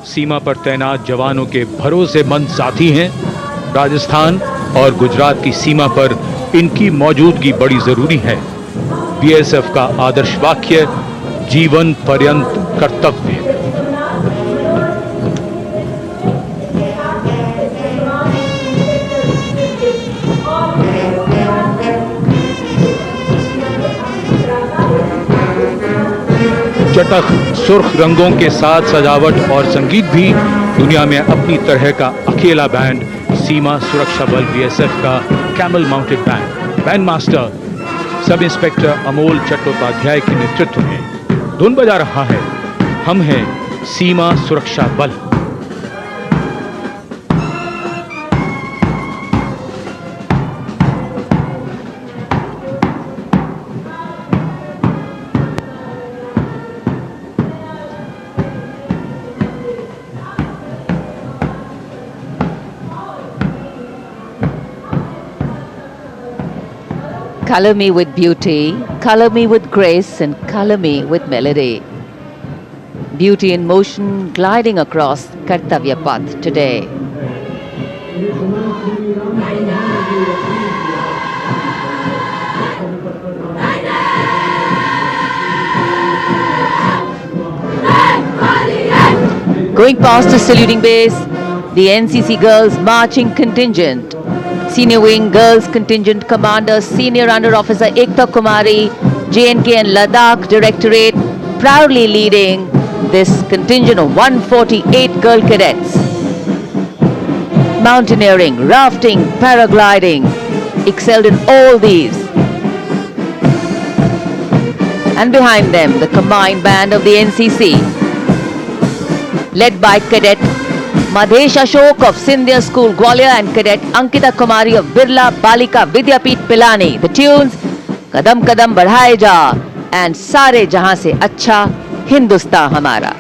सीमा पर तैनात जवानों के भरोसेमंद साथी हैं। राजस्थान और गुजरात की सीमा पर इनकी मौजूदगी बड़ी जरूरी है। बीएसएफ का आदर्श वाक्य जीवन पर्यंत कर्तव्य। चटख सुर्ख रंगों के साथ सजावट और संगीत भी दुनिया में अपनी तरह का अकेला बैंड सीमा सुरक्षा बल बीएसएफ का camel mounted band band master sub inspector Amol Chattopadhyay के नेतृत्व में धुन बजा रहा है। हम हैं सीमा सुरक्षा बल। Color me with beauty, color me with grace, and color me with melody. Beauty in motion gliding across Kartavya Path today. Going past the saluting base, the NCC Girls Marching Contingent. Senior Wing Girls Contingent Commander Senior Under Officer Ekta Kumari, JNK and Ladakh Directorate, proudly leading this contingent of 148 girl cadets. Mountaineering, rafting, paragliding, excelled in all these. And behind them, the combined band of the NCC, led by Cadet Madhesh Ashok of Sindhya School Gwalior and Cadet Ankita Kumari of Birla Balika Vidyapeeth Pilani. The tunes Kadam Kadam Badhaye Ja and Sare Jahan Se Acha Hindustan Hamara.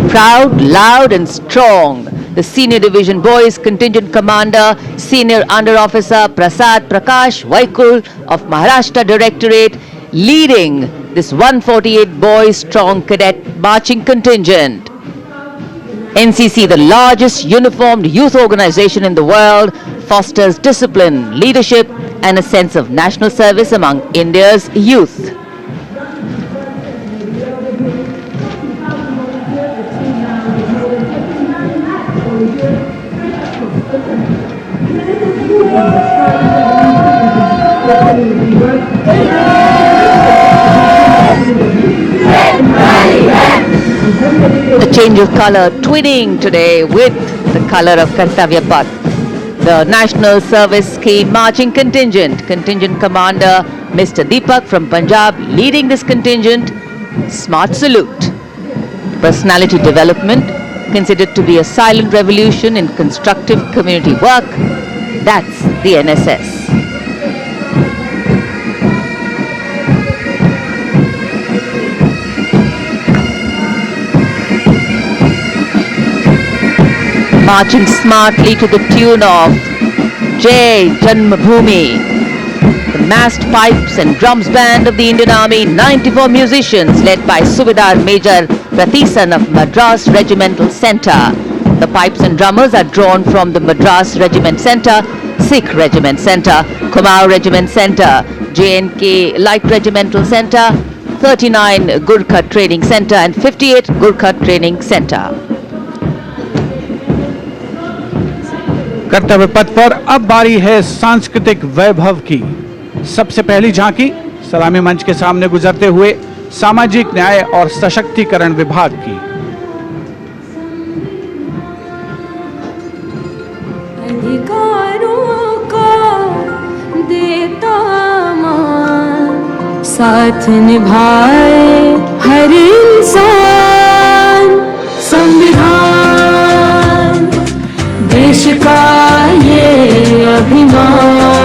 Proud, loud and strong, the Senior Division Boys Contingent Commander, Senior Under Officer Prasad Prakash Vaikul of Maharashtra Directorate, leading this 148 boys strong cadet marching contingent. NCC, the largest uniformed youth organization in the world, fosters discipline, leadership and a sense of national service among India's youth. A change of color twinning today with the color of Kartavya Path. The National Service Scheme Marching Contingent, Contingent Commander Mr. Deepak from Punjab leading this contingent. Smart salute. Personality development considered to be a silent revolution in constructive community work. That's the NSS. Marching smartly to the tune of Jai Janmabhoomi. The massed pipes and drums band of the Indian Army, 94 musicians led by Subedar Major Prathisan of Madras Regimental Centre. The pipes and drummers are drawn from the Madras Regiment Centre, Sikh Regiment Centre, Kumaon Regiment Centre, JNK Light Regimental Centre, 39 Gurkha Training Centre and 58 Gurkha Training Centre. कर्तव्य पथ पर अब बारी है सांस्कृतिक वैभव की। सबसे पहली झांकी सलामी मंच के सामने गुजरते हुए सामाजिक न्याय और सशक्तिकरण विभाग की। अधिकारों का देता मान, साथ निभाए हर इंसान। संविधान देश का ये अभिमान,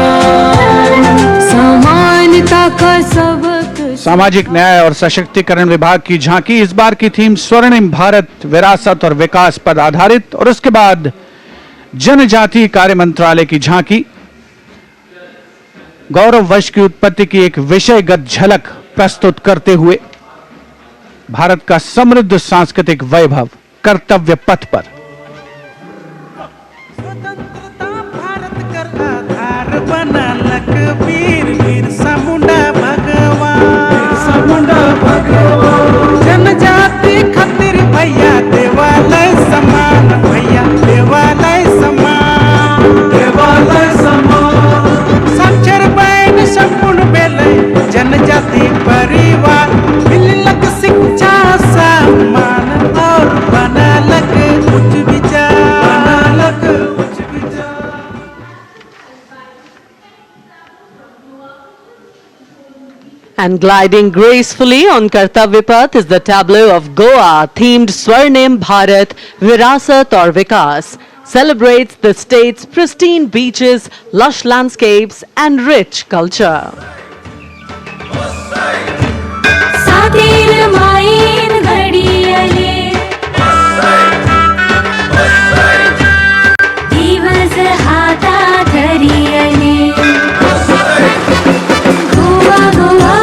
समानता का सबक सामाजिक न्याय और सशक्तिकरण विभाग की झांकी। इस बार की थीम स्वर्णिम भारत, विरासत और विकास पर आधारित। और उसके बाद जनजातीय कार्य मंत्रालय की झांकी, गौरव वश की उत्पत्ति की एक विषयगत झलक प्रस्तुत करते हुए भारत का समृद्ध सांस्कृतिक वैभव कर्तव्य पथ पर। स्वतंत्रता भारत कर आधार बनालक वीर बिरसा मुंडा भगवान। जनजाति खातिर भैया देवालय समान, भैया देवालय समान, देवालय समान। साक्षर बैन संपूर्ण बेले जनजाति परिवार, मिललक शिक्षा सम्मान और बनालक उच्च विचार, बनालक उच्च विचार। And gliding gracefully on Kartavya Path is the tableau of Goa, themed Swarnim Bharat, Virasat aur Vikas. Celebrates the state's pristine beaches, lush landscapes and rich culture. सातेर मायेन घडियले दिवस हातात धरियले गोवा गोवा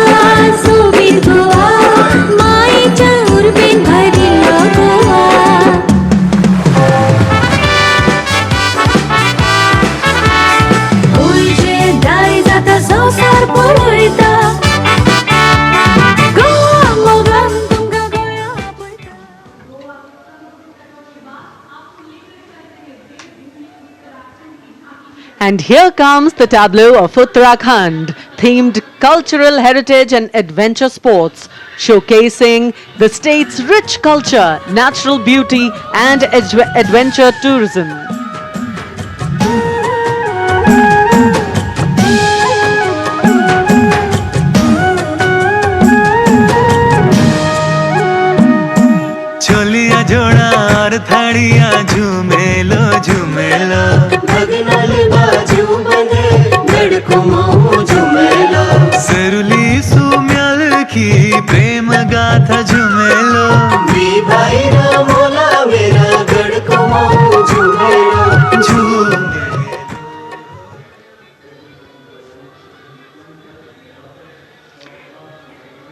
सुबीर गोवा मायेच्या उर्बेन भरिल्लो गोवा गोंयचे दारी जाता संवसार पळयता And here comes the tableau of Uttarakhand, themed cultural heritage and adventure sports, showcasing the state's rich culture, natural beauty and adventure tourism. Chholiya जोड़ा और थाड़िया झूमेलो झूमेलो, सरुली सुम्याल की प्रेम गाथा झूमेलो,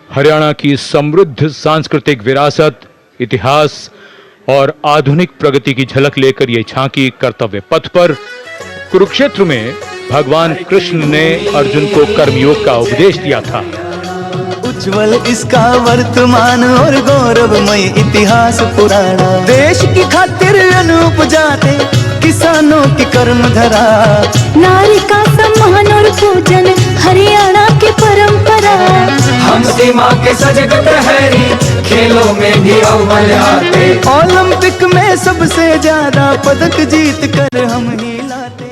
हरियाणा की समृद्ध सांस्कृतिक विरासत, इतिहास और आधुनिक प्रगति की झलक लेकर ये झांकी कर्तव्य पथ पर। कुरुक्षेत्र में भगवान कृष्ण ने अर्जुन को कर्मयोग का उपदेश दिया था। उज्जवल इसका वर्तमान और गौरवमय इतिहास पुराना, देश की खातिर अनूप जाते किसानों की कर्म धरा, नारी का सम्मान और पूजन हरियाणा की परंपरा। हम सीमा के सजग प्रहरी, खेलों में भी अव्वल आते, ओलंपिक में सबसे ज्यादा पदक जीत कर हम ही लाते।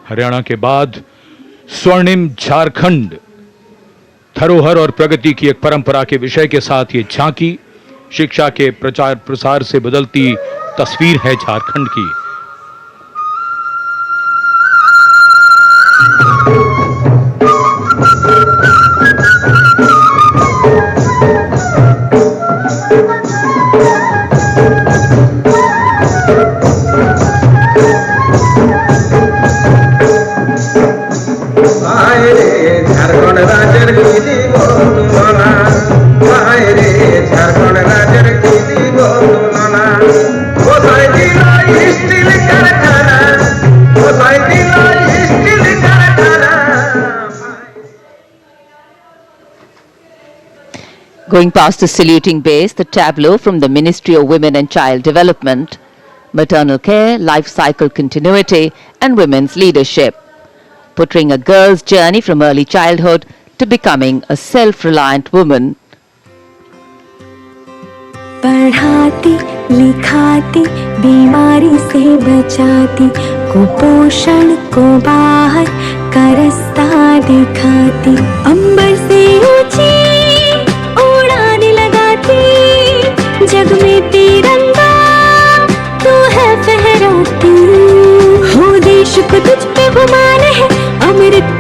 हरियाणा के बाद स्वर्णिम झारखंड, धरोहर और प्रगति की एक परंपरा के विषय के साथ ये झांकी शिक्षा के प्रचार प्रसार से बदलती तस्वीर है झारखंड की। झारखंड राज्य की दीवाना, झारखंड राज्य की दीवाना, गोसाई जिला स्टील कारखाना, गोसाई जिला स्टील कारखाना। Going past the saluting base, the tableau from the Ministry of Women and Child Development, maternal care, life cycle continuity and women's leadership, portraying a girl's journey from early childhood to becoming a self-reliant woman. पढ़ाती लिखाती बीमारी से बचाती, कुपोषण को बाहर का रास्ता दिखाती, अंबर से ऊंची उड़ान लगाती, जग में तिरंगा तू है फहराती। अमृत